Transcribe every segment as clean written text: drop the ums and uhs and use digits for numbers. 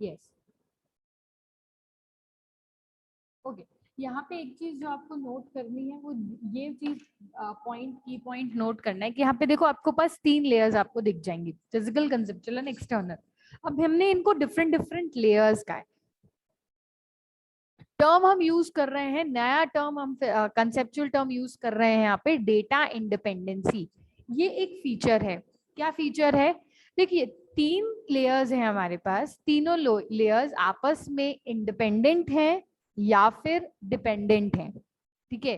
Yes okay. यहाँ पे एक चीज जो आपको नोट करनी है वो ये चीज की पॉइंट नोट करना है कि यहाँ पे देखो आपको पास 3 लेयर्स आपको दिख जाएंगी, फिजिकल, कंसेप्चुअल एंड एक्सटर्नल। अब हमने इनको डिफरेंट डिफरेंट लेयर्स का है, टर्म हम यूज कर रहे हैं, नया टर्म हम कंसेप्चुअल टर्म यूज कर रहे हैं यहाँ पे, डेटा इंडिपेंडेंसी। ये एक फीचर है। क्या फीचर है? देखिए 3 लेयर्स हैं हमारे पास, तीनों लेयर्स आपस में इंडिपेंडेंट हैं या फिर डिपेंडेंट हैं। ठीक है,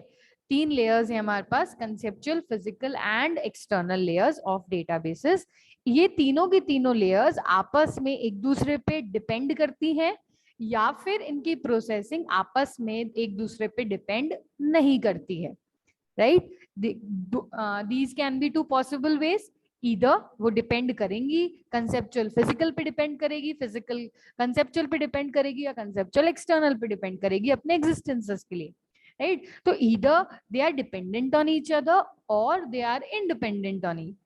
3 लेयर्स हैं हमारे पास, conceptual, physical and external layers of databases. ये तीनों की तीनों लेयर्स आपस में एक दूसरे पे डिपेंड करती हैं या फिर इनकी प्रोसेसिंग आपस में एक दूसरे पे डिपेंड नहीं करती है, right. These can be 2 possible ways, either वो डिपेंड करेंगी, कंसेप्चुअल फिजिकल पे डिपेंड करेगी, फिजिकल कंसेप्चुअल पे डिपेंड करेगी, या कंसेप्चुअल एक्सटर्नल पे डिपेंड करेगी अपने एग्जिस्टेंसेस के लिए, राइट। तो either they are dependent on each other और they are independent on each.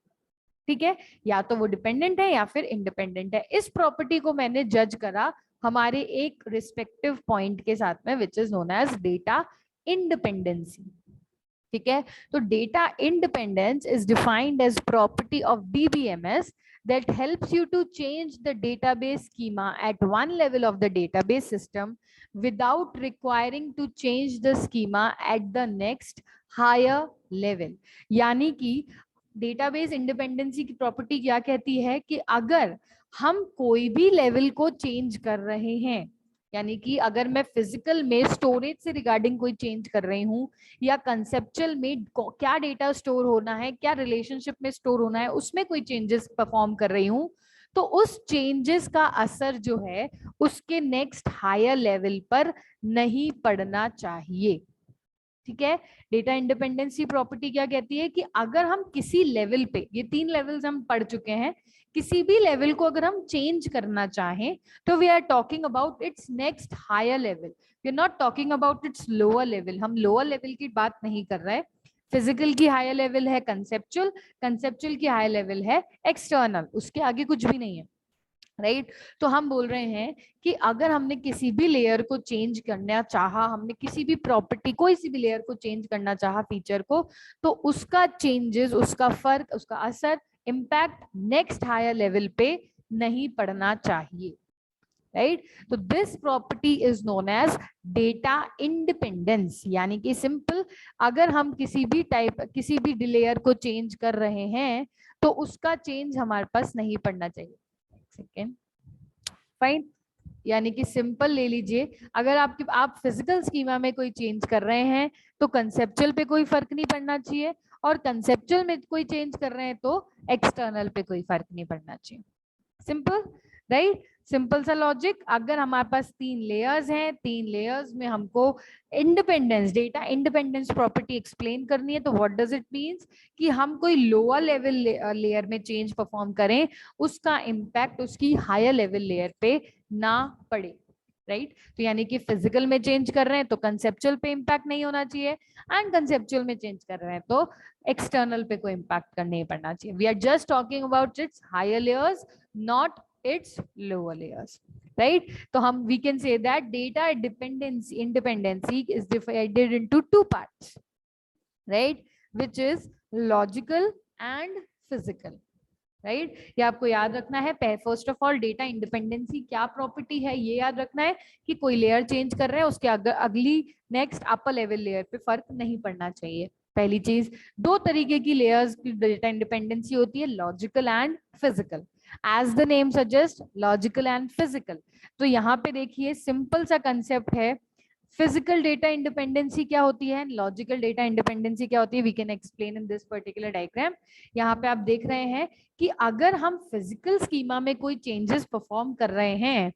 ठीक है, या तो वो डिपेंडेंट है या फिर इंडिपेंडेंट है। इस प्रॉपर्टी को मैंने जज करा हमारे एक रिस्पेक्टिव पॉइंट के साथ में, which is known as data independency. ठीक है, तो data independence is defined as property of DBMS that helps you to change the database schema at one level of the database system without requiring to change the schema at the next higher level। यानी कि database independency की property क्या कहती है कि अगर हम कोई भी लेवल को चेंज कर रहे हैं, यानी कि अगर मैं फिजिकल में स्टोरेज से रिगार्डिंग कोई चेंज कर रही हूँ, या कंसेप्चुअल में क्या डेटा स्टोर होना है, क्या रिलेशनशिप में स्टोर होना है, उसमें कोई चेंजेस परफॉर्म कर रही हूँ, तो उस चेंजेस का असर जो है उसके नेक्स्ट हायर लेवल पर नहीं पड़ना चाहिए। ठीक है, डेटा इंडिपेंडेंसी प्रॉपर्टी क्या कहती है कि अगर हम किसी लेवल पे, ये 3 लेवल्स हम पढ़ चुके हैं, किसी भी लेवल को अगर हम चेंज करना चाहें तो we are talking about its next higher level, we are not talking about its lower level. हम लोअर लेवल की बात नहीं कर रहे हैं। फिजिकल की हायर लेवल है कंसेप्चुअल, कंसेप्चुअल की हायर लेवल है एक्सटर्नल, उसके आगे कुछ भी नहीं है, राइट। तो हम बोल रहे हैं कि अगर हमने किसी भी लेयर को चेंज करना चाहा, हमने किसी भी प्रॉपर्टी, कोई सी भी लेयर को चेंज करना चाहा, फीचर को, तो उसका चेंजेस, उसका फर्क, उसका असर, इम्पैक्ट नेक्स्ट हायर लेवल पे नहीं पड़ना चाहिए, राइट। तो this property is known as data independence. यानी कि सिंपल, अगर हम किसी भी टाइप, किसी भी लेयर को चेंज कर रहे हैं तो उसका चेंज हमारे पास नहीं पड़ना चाहिए। Second, fine. यानी कि सिंपल ले लीजिए, अगर आप फिजिकल स्कीमा में कोई चेंज कर रहे हैं तो कंसेप्चुअल पे कोई फर्क नहीं पड़ना चाहिए, और कंसेप्चुअल में कोई चेंज कर रहे हैं तो एक्सटर्नल पे कोई फर्क नहीं पड़ना चाहिए। Simple, right. सिंपल सा लॉजिक। अगर हमारे पास 3 लेयर्स हैं, 3 लेयर्स में हमको independence, data independence property explain करनी है, तो व्हाट डज इट मींस कि हम कोई लोअर लेवल लेयर में चेंज परफॉर्म करें, उसका इम्पैक्ट उसकी हायर लेवल लेयर पे ना पड़े, राइट। तो यानी कि फिजिकल में चेंज कर रहे हैं तो कंसेप्चुअल पे इम्पैक्ट नहीं होना चाहिए, एंड कंसेप्चुअल में चेंज कर रहे हैं तो एक्सटर्नल पे कोई इम्पैक्ट नहीं पड़ना चाहिए। We are just talking about its higher layers, not its lower layers, right। तो हम we can say that data independency is divided into 2 parts, right, which is logical and physical, right. ये आपको याद रखना है। First of all data independency क्या property है ये याद रखना है कि कोई लेयर चेंज कर रहे हैं उसके अगली नेक्स्ट अपर लेवल लेयर पे फर्क नहीं पड़ना चाहिए। पहली चीज, 2 तरीके की लेयर्स की डेटा इंडिपेंडेंसी होती है, logical and physical. As the name suggest, logical and physical. तो यहाँ पे देखिए सिंपल सा कंसेप्ट है, फिजिकल डेटा इंडिपेंडेंसी क्या होती है, लॉजिकल डेटा इंडिपेंडेंसी क्या होती है, we can explain in this particular diagram. यहाँ पे आप देख रहे हैं कि अगर हम फिजिकल स्कीमा में कोई चेंजेस परफॉर्म कर रहे हैं,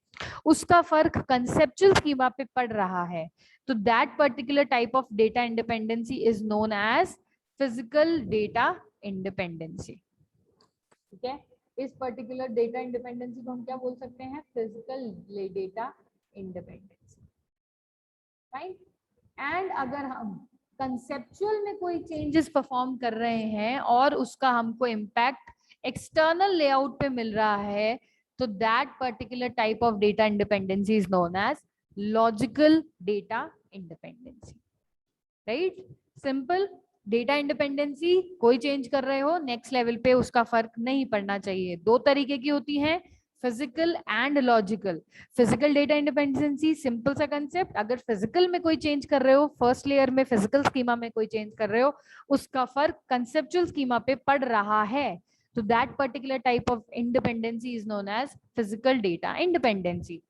उसका फर्क कंसेप्चुअल स्कीमा पे पड़ रहा है, तो that particular type of data independency is known as physical data independency. ठीक है, इस पर्टिकुलर डेटा इंडिपेंडेंसी को हम क्या बोल सकते हैं, physical data independency, right. And अगर हम कंसेप्चुअल में कोई चेंजेस परफॉर्म कर रहे हैं और उसका हमको इम्पैक्ट एक्सटर्नल लेआउट पे मिल रहा है, तो that particular type of data independency is known as logical data independency, right? Simple. Data independency, कोई चेंज कर रहे हो नेक्स्ट लेवल पे उसका फर्क नहीं पड़ना चाहिए। दो तरीके की होती है, physical and logical. Physical data independency simple सा कंसेप्ट, अगर फिजिकल में कोई चेंज कर रहे हो, फर्स्ट लेयर में फिजिकल स्कीमा में कोई चेंज कर रहे हो, उसका फर्क कंसेप्चुअल स्कीमा पे पड़ रहा है, तो that particular type of independency is known as physical data independency.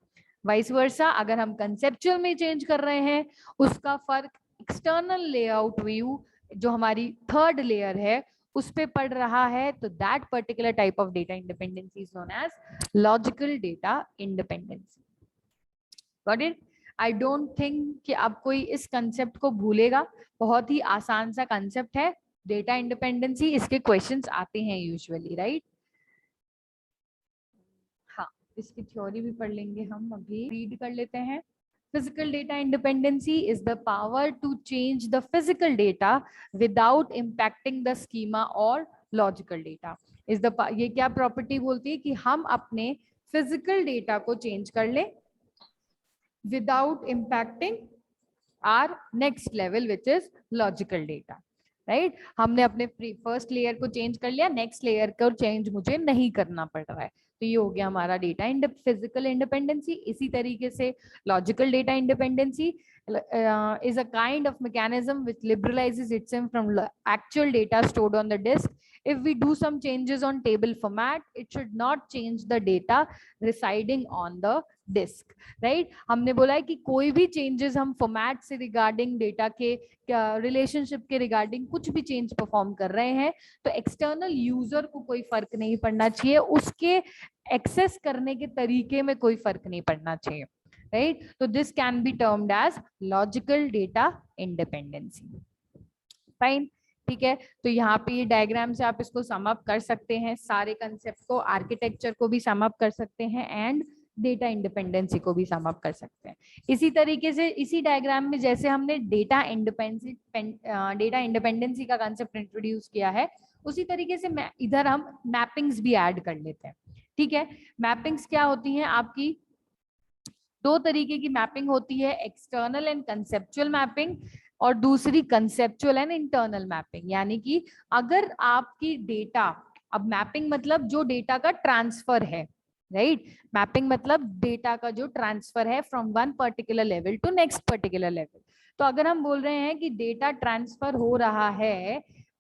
Vice versa, अगर हम कंसेप्चुअल में चेंज कर रहे हैं, उसका फर्क एक्सटर्नल लेआउट व्यू जो हमारी थर्ड लेयर है उस पे पड़ रहा है, तो that particular type of data independency is known as logical data independency. Got it? I don't think कि अब कोई इस कंसेप्ट को भूलेगा, बहुत ही आसान सा कंसेप्ट है डेटा इंडिपेंडेंसी, इसके क्वेश्चंस आते हैं यूजुअली, राइट? हाँ, इसकी थ्योरी भी पढ़ लेंगे हम, अभी रीड कर लेते हैं। Physical data independency is the power to change the physical data without impacting the schema or logical data. Is the ये क्या प्रॉपर्टी बोलती है कि हम अपने फिजिकल डेटा को चेंज कर लें without impacting are next level which is logical data, right? हमने अपने फर्स्ट लेयर को चेंज कर लिया, नेक्स्ट लेयर को चेंज मुझे नहीं करना पड़ रहा है, तो ये हो गया हमारा डेटा फिजिकल इंडिपेंडेंसी। इसी तरीके से logical data independency is a kind of mechanism which liberalizes itself from actual data stored on the disk. If we do some changes on table format, it should not change the data residing on the disk, right? हमने बोला है कि कोई भी changes हम format से regarding data के relationship के regarding कुछ भी change perform कर रहे हैं, तो external user को कोई फर्क नहीं पड़ना चाहिए, उसके access करने के तरीके में कोई फर्क नहीं पड़ना चाहिए, right? So this can be termed as logical data independency. Fine. ठीक है, तो यहाँ पे ये डायग्राम से आप इसको सम अप कर सकते हैं, सारे कंसेप्ट को, आर्किटेक्चर को भी सम अप कर सकते हैं एंड डेटा इंडिपेंडेंसी को भी सम अप कर सकते हैं। इसी तरीके से इसी डायग्राम में जैसे हमने डेटा इंडिपेंडेंसी का कंसेप्ट इंट्रोड्यूस किया है, उसी तरीके से इधर हम मैपिंग्स भी ऐड कर लेते हैं। ठीक है, मैपिंग्स क्या होती हैं आपकी? दो तरीके की मैपिंग होती है, एक्सटर्नल एंड कंसेप्चुअल मैपिंग और दूसरी कंसेप्चुअल एंड इंटरनल मैपिंग। यानी कि अगर आपकी डेटा, अब मैपिंग मतलब जो डेटा का ट्रांसफर है, राइट? मैपिंग मतलब डेटा का जो ट्रांसफर है from one particular level to next particular level. तो अगर हम बोल रहे हैं कि डेटा ट्रांसफर हो रहा है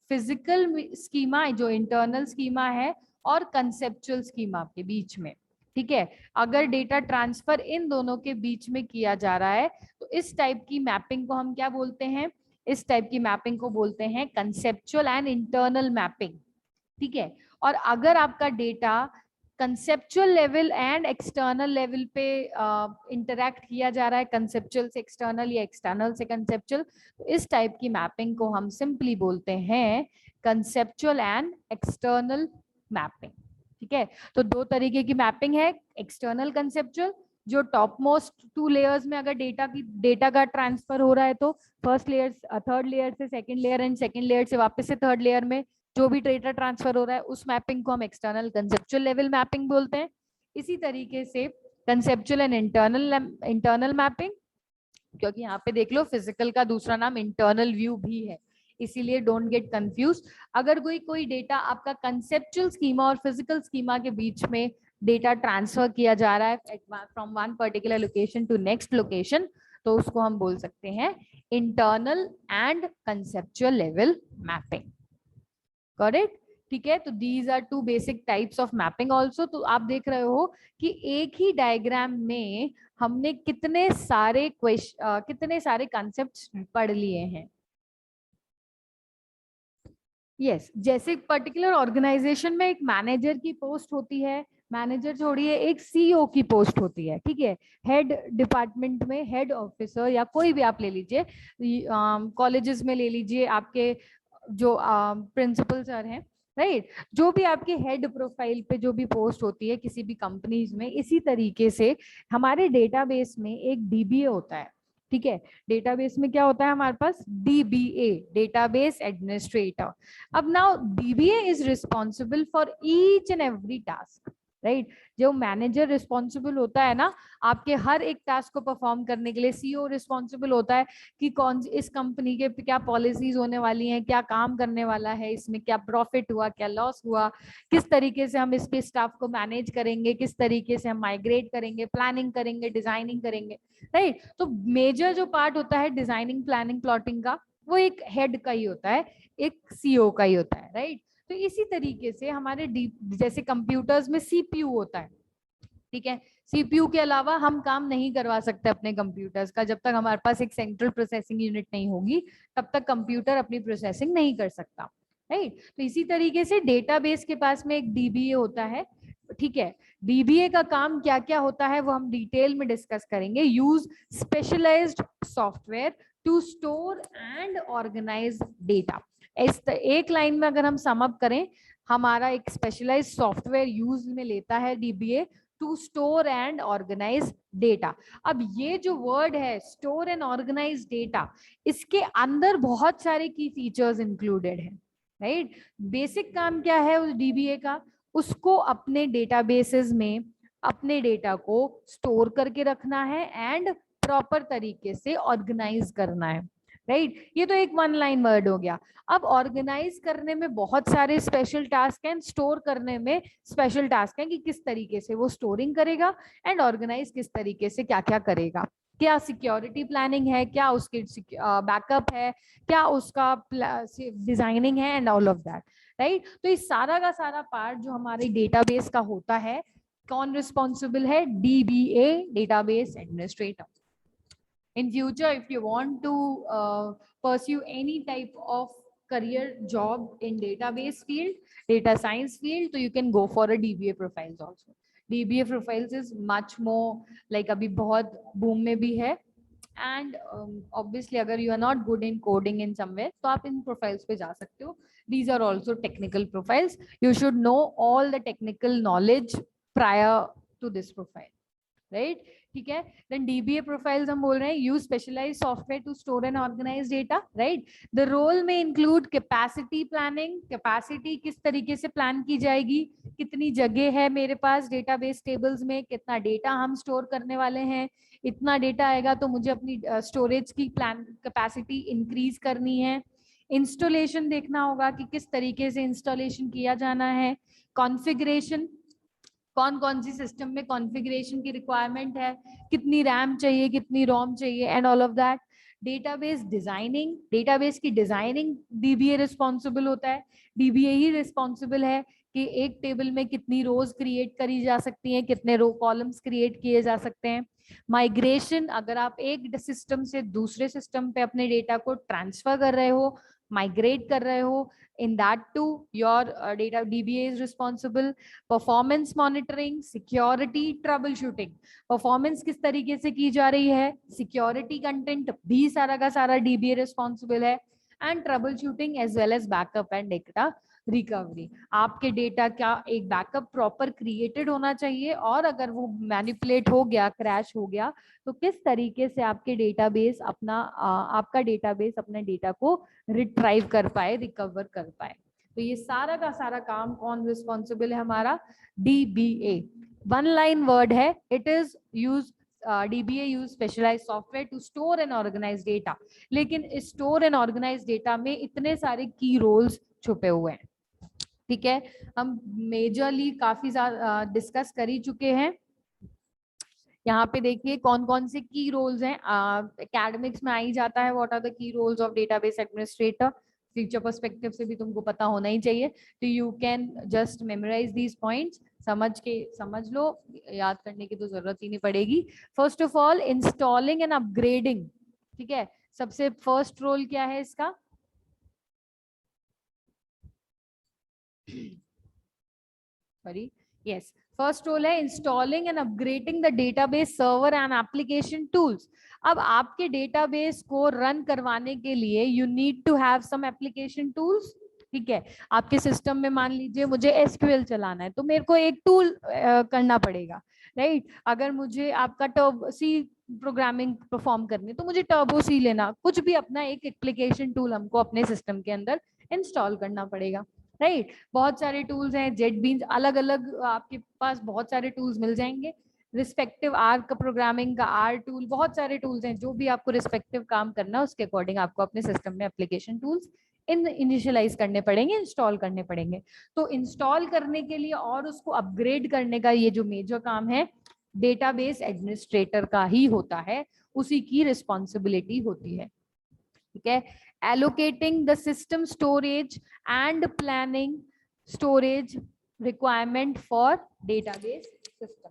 फिजिकल स्कीमा जो इंटरनल स्कीमा है और कंसेप्चुअल स्कीमा के बीच में, ठीक है, अगर डेटा ट्रांसफर इन दोनों के बीच में किया जा रहा है, तो इस टाइप की मैपिंग को हम क्या बोलते हैं? इस टाइप की मैपिंग को बोलते हैं कंसेप्चुअल एंड इंटरनल मैपिंग। ठीक है, और अगर आपका data conceptual level and external level पे इंटरैक्ट किया जा रहा है, कंसेप्चुअल से एक्सटर्नल या एक्सटर्नल से कंसेप्चुअल, तो इस टाइप की मैपिंग को हम सिंपली बोलते हैं कंसेप्चुअल एंड एक्सटर्नल मैपिंग। ठीक है, तो दो तरीके की मैपिंग है, एक्सटर्नल कंसेप्चुअल जो टॉप मोस्ट 2 लेयर्स में अगर डेटा का ट्रांसफर हो रहा है, तो फर्स्ट लेयर थर्ड लेयर से second layer and second layer से वापस से थर्ड लेयर में जो भी डेटा ट्रांसफर हो रहा है, उस मैपिंग को हम एक्सटर्नल कंसेप्चुअल लेवल मैपिंग बोलते हैं। इसी तरीके से कंसेप्चुअल एंड इंटरनल मैपिंग, क्योंकि यहाँ पे देख लो फिजिकल का दूसरा नाम इंटरनल व्यू भी है, इसीलिए डोंट गेट कंफ्यूज। अगर कोई डेटा आपका कंसेप्चुअल स्कीमा और फिजिकल स्कीमा के बीच में डेटा ट्रांसफर किया जा रहा है from one particular location to next location, तो उसको हम बोल सकते हैं internal and conceptual level mapping. Got it? ठीक है, तो these are 2 basic types of mapping also. तो आप देख रहे हो कि एक ही डायग्राम में हमने कितने सारे कंसेप्ट्स पढ़ लिए हैं। यस, जैसे पर्टिकुलर ऑर्गेनाइजेशन में एक मैनेजर की पोस्ट होती है, मैनेजर छोड़िए एक सीईओ की पोस्ट होती है, ठीक है, हेड डिपार्टमेंट में हेड ऑफिसर या कोई भी आप ले लीजिए, कॉलेजेस में ले लीजिए आपके जो प्रिंसिपल सर हैं, राइट, जो भी आपके हेड प्रोफाइल पे जो भी पोस्ट होती है किसी भी कंपनीज में, इसी तरीके से हमारे डेटाबेस में एक डीबीए होता है। ठीक है, डेटाबेस में क्या होता है हमारे पास? DBA, database administrator. अब now DBA is responsible for each and every task, right. जो मैनेजर रिस्पॉन्सिबल होता है ना आपके हर एक टास्क को परफॉर्म करने के लिए, सीईओ रिस्पॉन्सिबल होता है कि कौन इस कंपनी के क्या पॉलिसीज होने वाली हैं, क्या काम करने वाला है, इसमें क्या प्रॉफिट हुआ, क्या लॉस हुआ, किस तरीके से हम इसके स्टाफ को मैनेज करेंगे, किस तरीके से हम माइग्रेट करेंगे, प्लानिंग करेंगे, डिजाइनिंग करेंगे, राइट। तो मेजर जो पार्ट होता है डिजाइनिंग, प्लानिंग, प्लॉटिंग का, वो एक हेड का ही होता है, एक सीईओ का ही होता है, राइट। तो इसी तरीके से हमारे जैसे कंप्यूटर्स में सीपीयू होता है, ठीक है। सीपीयू के अलावा हम काम नहीं करवा सकते अपने कंप्यूटर्स का, जब तक हमारे पास एक सेंट्रल प्रोसेसिंग यूनिट नहीं होगी तब तक कंप्यूटर अपनी प्रोसेसिंग नहीं कर सकता, राइट। तो इसी तरीके से डेटाबेस के पास में एक डीबीए होता है, ठीक है। डीबीए का काम क्या क्या होता है वो हम डिटेल में डिस्कस करेंगे। Use specialized software to store and organize data. इस एक लाइन में अगर हम सम अप करें, हमारा एक स्पेशलाइज्ड सॉफ्टवेयर यूज में लेता है DBA to store and organize data. अब ये जो वर्ड है स्टोर एंड ऑर्गेनाइज डेटा, इसके अंदर बहुत सारे की फीचर्स इंक्लूडेड है, राइट। बेसिक काम क्या है उस डीबीए का, उसको अपने डेटाबेसेस में अपने डेटा को स्टोर करके रखना है एंड प्रॉपर तरीके से ऑर्गेनाइज करना है, राइट। ये तो एक वन लाइन वर्ड हो गया। अब ऑर्गेनाइज करने में बहुत सारे स्पेशल टास्क हैं, स्टोर करने में स्पेशल टास्क हैं कि किस तरीके से वो स्टोरिंग करेगा एंड ऑर्गेनाइज किस तरीके से क्या क्या करेगा, क्या सिक्योरिटी प्लानिंग है, क्या उसकी बैकअप है, क्या उसका डिजाइनिंग है and all of that, right. तो इस सारा का सारा पार्ट जो हमारे डेटाबेस का होता है, कौन रिस्पॉन्सिबल है, dBA, database administrator. In future, if you want to pursue any type of career job in database field, data science field, so you can go for a DBA profiles also. DBA profiles is much more like अभी बहुत boom में भी है, and obviously अगर you are not good in coding in somewhere तो आप इन profiles पे जा सकते हो. These are also technical profiles. You should know all the technical knowledge prior to this profile, right? ठीक है। देन डीबीए प्रोफाइल्स हम बोल रहे हैं, use specialized software to store and organize data, right. The role में include capacity planning, capacity किस तरीके से प्लान की जाएगी, कितनी जगह है मेरे पास डेटाबेस टेबल्स में, कितना डेटा हम स्टोर करने वाले हैं, इतना डेटा आएगा तो मुझे अपनी स्टोरेज की प्लान कैपेसिटी इंक्रीज करनी है। इंस्टॉलेशन देखना होगा कि किस तरीके से इंस्टॉलेशन किया जाना है। कॉन्फ़िगरेशन, कौन कौन सी सिस्टम में कॉन्फ़िगरेशन की रिक्वायरमेंट है, कितनी रैम चाहिए, कितनी रोम चाहिए and all of that. Database designing, database की डिजाइनिंग डीबीए रिस्पॉन्सिबल होता है, डीबीए ही रिस्पॉन्सिबल है कि एक टेबल में कितनी रोज क्रिएट करी जा सकती हैं, कितने रो कॉलम्स क्रिएट किए जा सकते हैं। माइग्रेशन, अगर आप एक सिस्टम से दूसरे सिस्टम पे अपने डेटा को ट्रांसफर कर रहे हो, माइग्रेट कर रहे हो, in that too your data DBA is responsible. Performance monitoring, security, trouble shooting, performance किस तरीके से की जा रही है, सिक्योरिटी कंटेंट भी सारा का सारा डीबीए रिस्पॉन्सिबल है, and trouble shooting as well as backup and data recovery. आपके डेटा का एक बैकअप प्रॉपर क्रिएटेड होना चाहिए, और अगर वो मैनिपुलेट हो गया, क्रैश हो गया, तो किस तरीके से आपके डेटाबेस अपना आपका डेटाबेस अपने डेटा को रिट्राइव कर पाए, रिकवर कर पाए। तो ये सारा का सारा काम कौन रिस्पॉन्सिबल है, हमारा डीबीए। वन लाइन वर्ड है, it is use DBA use specialized software to store and organize data. लेकिन स्टोर एंड ऑर्गेनाइज डेटा में इतने सारे की रोल्स छुपे हुए हैं, ठीक है। हम मेजरली काफी ज्यादा डिस्कस कर ही चुके हैं। यहाँ पे देखिए कौन कौन से की रोल्स हैं, एकेडमिक्स में आ ही जाता है, what are the key roles of database administrator. Future perspective से भी तुमको पता होना ही चाहिए, तो you can just memorize these points, समझ लो, याद करने की तो जरूरत ही नहीं पड़ेगी। First of all installing and upgrading, ठीक है। सबसे फर्स्ट रोल क्या है इसका, सॉरी, यस, फर्स्ट रोल है installing and upgrading the database server and application tools. अब आपके डेटाबेस को रन करवाने के लिए you need to have some application tools, ठीक है। आपके सिस्टम में मान लीजिए मुझे एसक्यूएल चलाना है, तो मेरे को एक टूल करना पड़ेगा, राइट। अगर मुझे आपका टर्बो सी प्रोग्रामिंग परफॉर्म करनी है तो मुझे टर्बो सी लेना, कुछ भी अपना एक एप्लीकेशन टूल हमको अपने सिस्टम के अंदर इंस्टॉल करना पड़ेगा, राइट। बहुत सारे टूल्स हैं, JetBeans, अलग अलग आपके पास बहुत सारे टूल्स मिल जाएंगे। रिस्पेक्टिव आर का प्रोग्रामिंग का आर टूल, बहुत सारे टूल्स हैं, जो भी आपको रिस्पेक्टिव काम करना है उसके अकॉर्डिंग आपको अपने सिस्टम में एप्लीकेशन टूल्स इनिशियलाइज करने पड़ेंगे, इंस्टॉल करने पड़ेंगे। तो इंस्टॉल करने के लिए और उसको अपग्रेड करने का ये जो मेजर काम है डेटाबेस एडमिनिस्ट्रेटर का ही होता है, उसी की रिस्पॉन्सिबिलिटी होती है। ठीक है। Allocating the system storage and planning storage requirement for database system.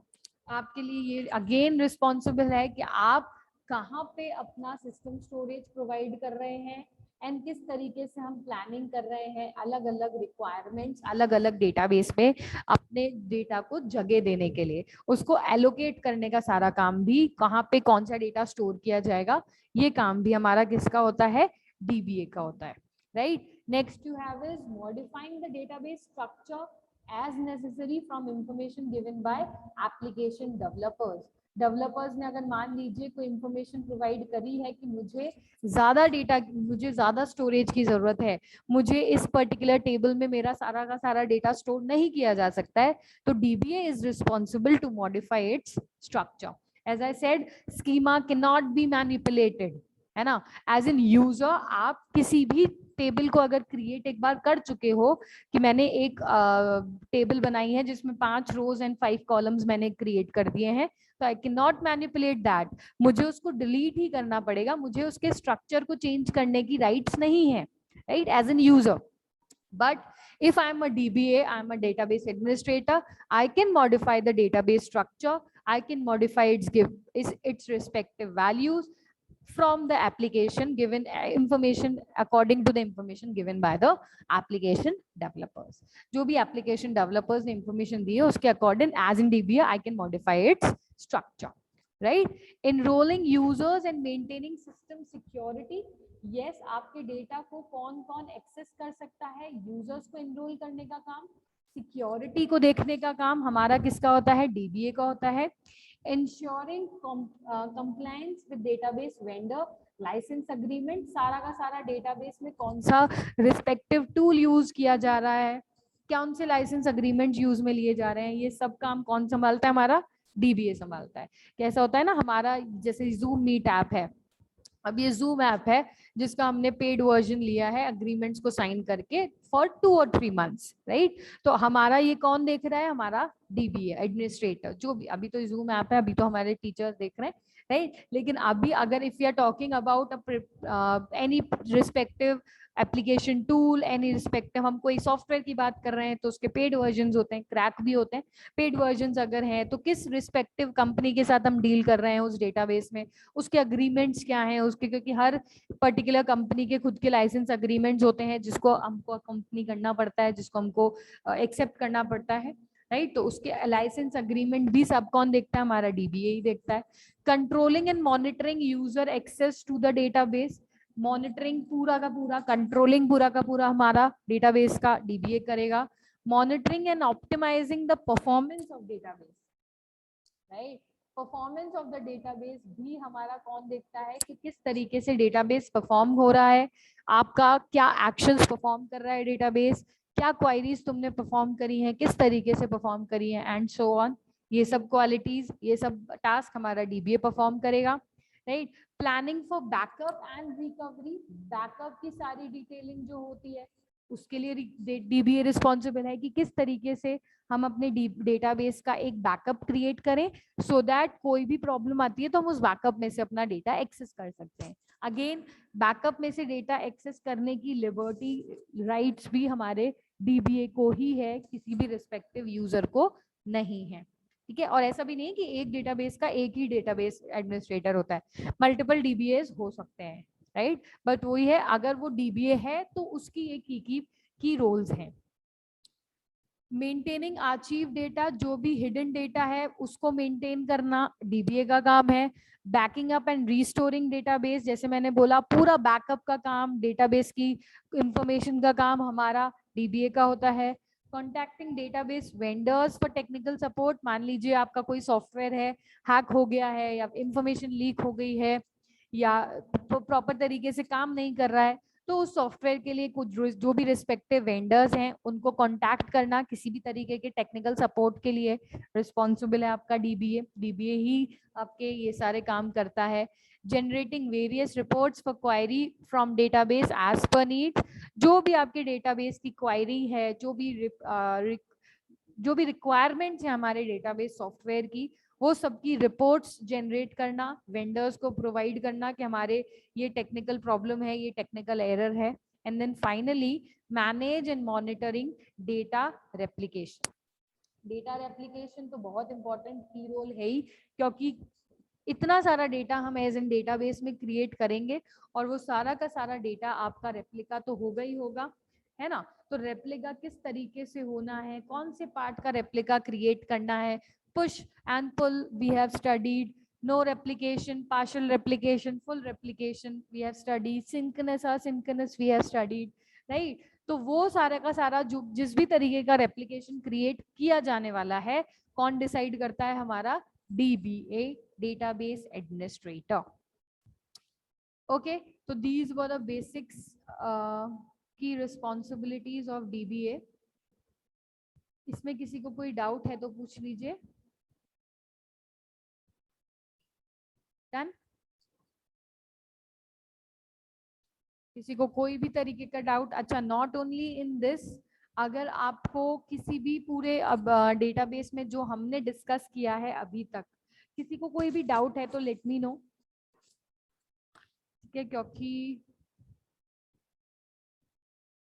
आपके लिए ये अगेन रिस्पॉन्सिबल है कि आप कहाँ पे अपना सिस्टम स्टोरेज प्रोवाइड कर रहे हैं एंड किस तरीके से हम प्लानिंग कर रहे हैं अलग अलग रिक्वायरमेंट्स, अलग अलग डेटाबेस पे अपने डेटा को जगह देने के लिए। उसको एलोकेट करने का सारा काम भी, कहाँ पे कौन सा डेटा स्टोर किया जाएगा, ये काम भी हमारा किसका होता है, DBA का होता है। Right. Next you have is modifying the database structure as necessary from information given by application developers। Developers ने अगर मान लीजिए कोई इंफॉर्मेशन प्रोवाइड करी है कि मुझे ज्यादा डेटा, मुझे ज्यादा स्टोरेज की जरूरत है, मुझे इस पर्टिकुलर टेबल में मेरा सारा का सारा डेटा स्टोर नहीं किया जा सकता है, तो DBA is responsible to modify its structure. As I said, schema can not be manipulated, है ना। एज एन यूजर आप किसी भी टेबल को अगर क्रिएट एक बार कर चुके हो कि मैंने एक टेबल बनाई है जिसमें 5 रोज एंड 5 कॉलम्स मैंने क्रिएट कर दिए हैं, तो I can not manipulate that, मुझे उसको डिलीट ही करना पड़ेगा, मुझे उसके स्ट्रक्चर को चेंज करने की राइट्स नहीं है, right, as an user. But if I'm a DBA, I'm a database administrator, I can modify the database structure, I can modify its respective values from the application given information, according to the information given by the application developers। जो भी application developers ने information दी है उसके according as in DBA I can modify its structure, right? Enrolling users and maintaining system security। yes, आपके data को कौन कौन access कर सकता है, यूजर्स को एनरोल करने का काम, सिक्योरिटी को देखने का काम हमारा किसका होता है, DBA का होता है। ensuring compliance with database vendor license agreement, सारा का सारा डेटाबेस में कौन सा रिस्पेक्टिव टूल यूज किया जा रहा है, कौन से लाइसेंस अग्रीमेंट यूज में लिए जा रहे हैं, ये सब काम कौन संभालता है, हमारा DBA संभालता है। कैसा होता है ना, हमारा जैसे जूम मीट ऐप है, अब ये जूम ऐप है जिसका हमने पेड वर्जन लिया है अग्रीमेंट्स को साइन करके फॉर 2 और 3 मंथ्स, राइट। तो हमारा ये कौन देख रहा है, हमारा DBA एडमिनिस्ट्रेटर, जो भी, अभी तो जूम ऐप है, अभी तो हमारे टीचर्स देख रहे हैं, राइट। लेकिन अभी अगर if you are talking about any respective application tool, any respective, हम कोई सॉफ्टवेयर की बात कर रहे हैं तो उसके पेड वर्जन होते हैं, क्रैक भी होते हैं। पेड वर्जन अगर हैं तो किस रिस्पेक्टिव कंपनी के साथ हम डील कर रहे हैं उस डेटाबेस में, उसके अग्रीमेंट्स क्या हैं उसके, क्योंकि हर पर्टिकुलर कंपनी के खुद के लाइसेंस अग्रीमेंट्स होते हैं जिसको हमको कंपनी करना पड़ता है, जिसको हमको एक्सेप्ट करना पड़ता है, राइट। तो उसके लाइसेंस अग्रीमेंट भी सब कौन देखता है, हमारा DBA ही देखता है। Controlling and monitoring user access to the database, monitoring पूरा का पूरा, कंट्रोलिंग पूरा का पूरा हमारा डेटाबेस का DBA करेगा। Monitoring and optimizing the performance of database, right. Performance of the database भी हमारा कौन देखता है कि किस तरीके से डेटाबेस परफॉर्म हो रहा है, आपका क्या एक्शंस परफॉर्म कर रहा है डेटाबेस, क्या क्वायरीज तुमने परफॉर्म करी हैं, किस तरीके से परफॉर्म करी है, एंड सो ऑन। ये सब क्वालिटीज, ये सब टास्क हमारा DBA परफॉर्म करेगा, right. Planning for backup and recovery, backup की सारी डिटेलिंग जो होती है उसके लिए DBA रिस्पॉन्सिबल है कि किस तरीके से हम अपने डेटाबेस का एक बैकअप क्रिएट करें सो दैट कोई भी प्रॉब्लम आती है तो हम उस बैकअप में से अपना डेटा एक्सेस कर सकते हैं। अगेन, बैकअप में से डेटा एक्सेस करने की लिबर्टी राइट्स भी हमारे DBA को ही है, किसी भी रिस्पेक्टिव यूजर को नहीं है, ठीक है। और ऐसा भी नहीं कि एक डेटाबेस का एक ही डेटाबेस एडमिनिस्ट्रेटर होता है, मल्टीपल DBAs हो सकते हैं, राइट। बट वही है, अगर वो DBA है तो उसकी एक की रोल्स हैं। मेंटेनिंग आर्चीव डेटा, जो भी हिडन डेटा है उसको मेंटेन करना DBA का काम है। Banking up and restoring database, जैसे मैंने बोला पूरा बैकअप का काम, डेटाबेस की इंफॉर्मेशन का काम हमारा DBA का होता है। Contacting database vendors for technical support, मान लीजिए आपका कोई सॉफ्टवेयर है, हैक हो गया है या इंफॉर्मेशन लीक हो गई है या प्रॉपर तरीके से काम नहीं कर रहा है, तो उस सॉफ्टवेयर के लिए कुछ जो भी रिस्पेक्टिव वेंडर्स हैं उनको कांटेक्ट करना, किसी भी तरीके के टेक्निकल सपोर्ट के लिए रिस्पॉन्सिबल है आपका डीबीए। डीबीए ही आपके ये सारे काम करता है। Generating various reports for query from database as per needs, जो भी आपके डेटाबेस की क्वायरी है, जो भी रिक्वायरमेंट्स है हमारे डेटाबेस सॉफ्टवेयर की, वो सबकी रिपोर्ट्स जनरेट करना, वेंडर्स को प्रोवाइड करना कि हमारे ये टेक्निकल प्रॉब्लम है, ये टेक्निकल एरर है। And then finally manage and monitoring data replication. Data replication तो बहुत इंपॉर्टेंट की रोल है ही, क्योंकि इतना सारा डेटा हम एज एन डेटाबेस में क्रिएट करेंगे और वो सारा का सारा डेटा आपका रेप्लिका तो होगा ही होगा, है ना। तो रेप्लिका किस तरीके से होना है, कौन से पार्ट का रेप्लिका क्रिएट करना है, push and pull we have studied, no replication, partial replication, full replication we have studied, synchronous asynchronous we have studied, right. तो वो सारा का सारा जो जिस भी तरीके का रेप्लिकेशन क्रिएट किया जाने वाला है, कौन डिसाइड करता है, हमारा DBA, database administrator. Okay, so these were the basics, key responsibilities of DBA. इसमें किसी को कोई डाउट है तो पूछ लीजिए। डन? किसी को कोई भी तरीके का डाउट? अच्छा, नॉट ओनली इन दिस, अगर आपको किसी भी पूरे अब डेटाबेस में जो हमने डिस्कस किया है अभी तक, किसी को कोई भी डाउट है तो लेट मी नो, ठीक है, क्योंकि